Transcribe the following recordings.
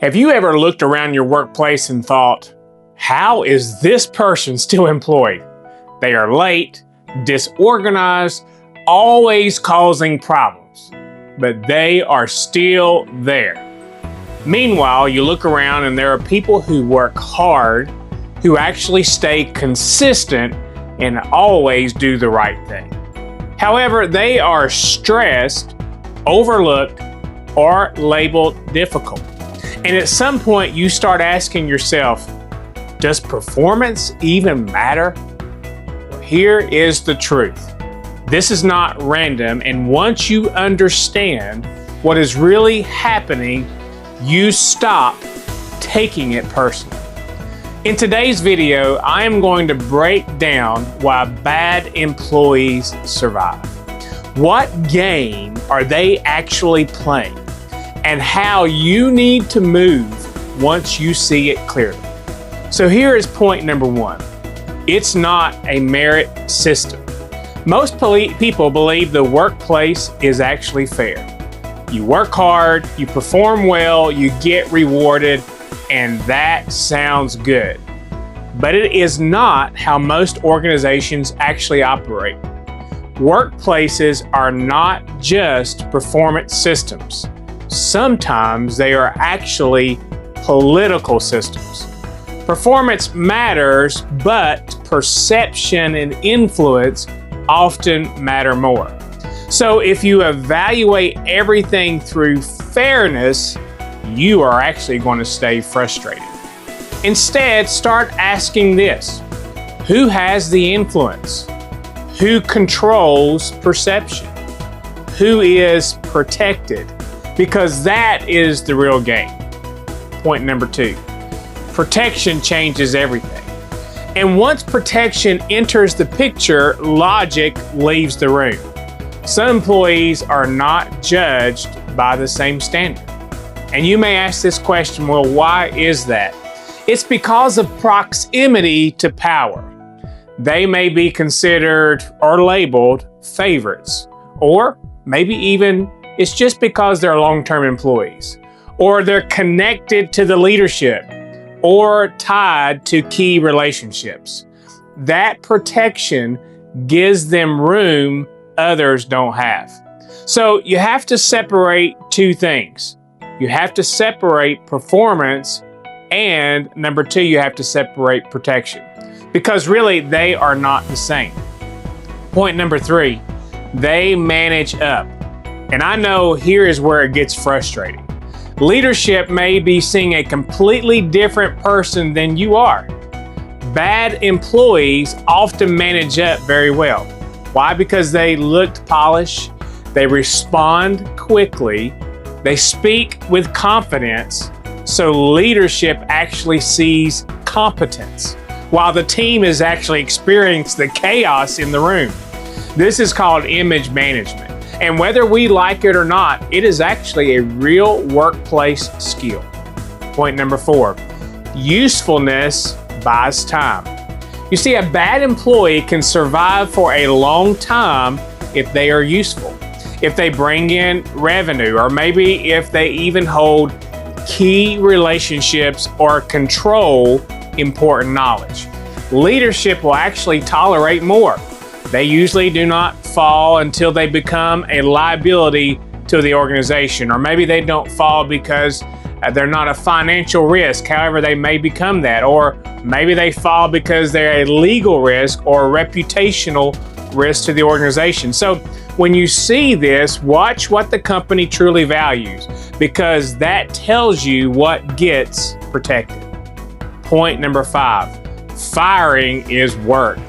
Have you ever looked around your workplace and thought, how is this person still employed? They are late, disorganized, always causing problems, but they are still there. Meanwhile, you look around and there are people who work hard, who actually stay consistent and always do the right thing. However, they are stressed, overlooked, or labeled difficult. And at some point you start asking yourself, does performance even matter? Well, here is the truth. This is not random, and once you understand what is really happening, you stop taking it personally. In today's video, I am going to break down why bad employees survive. What game are they actually playing? And how you need to move once you see it clearly. So here is point number one. It's not a merit system. Most people believe the workplace is actually fair. You work hard, you perform well, you get rewarded, and that sounds good. But it is not how most organizations actually operate. Workplaces are not just performance systems. Sometimes they are actually political systems. Performance matters, but perception and influence often matter more. So if you evaluate everything through fairness, you are actually going to stay frustrated. Instead, start asking this: who has the influence? Who controls perception? Who is protected? Because that is the real game. Point number two, protection changes everything. And once protection enters the picture, logic leaves the room. Some employees are not judged by the same standard. And you may ask this question, well, why is that? It's because of proximity to power. They may be considered or labeled favorites, or maybe even it's just because they're long-term employees, or they're connected to the leadership, or tied to key relationships. That protection gives them room others don't have. So you have to separate two things. You have to separate performance, and number two, you have to separate protection, because really they are not the same. Point number three, they manage up. And I know here is where it gets frustrating. Leadership may be seeing a completely different person than you are. Bad employees often manage up very well. Why? Because they look polished, they respond quickly, they speak with confidence, so leadership actually sees competence, while the team is actually experiencing the chaos in the room. This is called image management. And whether we like it or not, it is actually a real workplace skill. Point number four, usefulness buys time. You see, a bad employee can survive for a long time if they are useful, if they bring in revenue, or maybe if they even hold key relationships or control important knowledge. Leadership will actually tolerate more. They usually do not fall until they become a liability to the organization, or maybe they don't fall because they're not a financial risk, however they may become that, or maybe they fall because they're a legal risk or a reputational risk to the organization. So when you see this, watch what the company truly values, because that tells you what gets protected. Point number five, firing is work.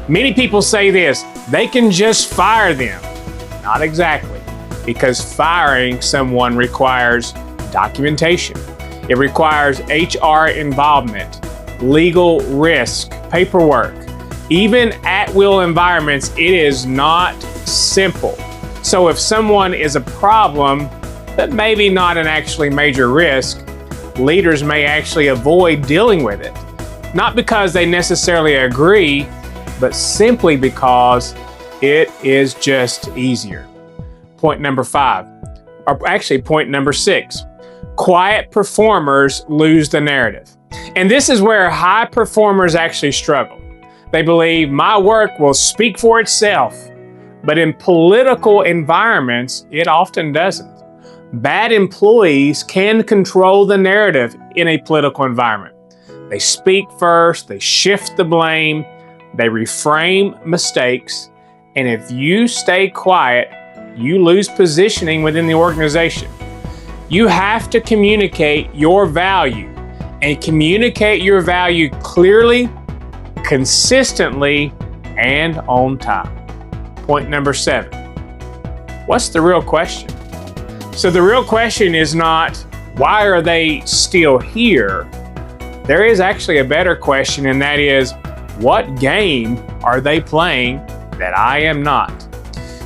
Many people say this, they can just fire them. Not exactly, because firing someone requires documentation. It requires HR involvement, legal risk, paperwork. Even at-will environments, it is not simple. So if someone is a problem, but maybe not an actually major risk, leaders may actually avoid dealing with it. Not because they necessarily agree, but simply because it is just easier. Point number five, or actually point number six, Quiet performers lose the narrative. And this is where high performers actually struggle. They believe my work will speak for itself, but in political environments, it often doesn't. Bad employees can control the narrative in a political environment. They speak first, they shift the blame, they reframe mistakes, and if you stay quiet, you lose positioning within the organization. You have to communicate your value, and communicate your value clearly, consistently, and on time. Point number 7. What's the real question? So the real question is not, why are they still here? There is actually a better question, and that is, what game are they playing that I am not?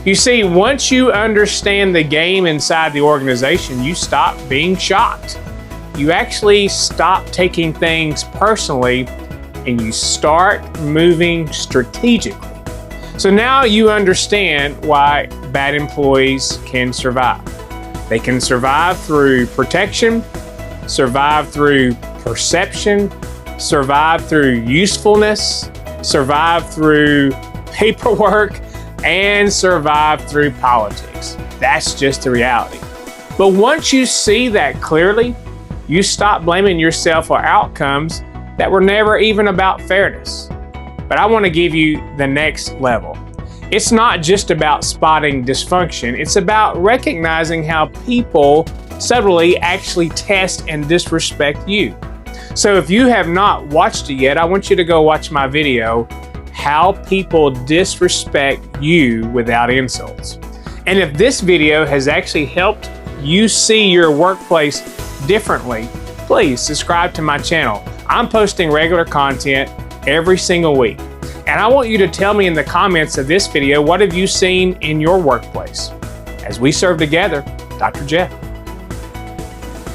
You see, once you understand the game inside the organization, you stop being shocked. You actually stop taking things personally, and you start moving strategically. So now you understand why bad employees can survive. They can survive through protection, survive through perception, survive through usefulness, survive through paperwork, and survive through politics. That's just the reality. But once you see that clearly, you stop blaming yourself for outcomes that were never even about fairness. But I want to give you the next level. It's not just about spotting dysfunction, it's about recognizing how people subtly actually test and disrespect you. So if you have not watched it yet, I want you to go watch my video, How People Disrespect You Without Insults. And if this video has actually helped you see your workplace differently, please subscribe to my channel. I'm posting regular content every single week. And I want you to tell me in the comments of this video, what have you seen in your workplace? As we serve together, Dr. Jeff.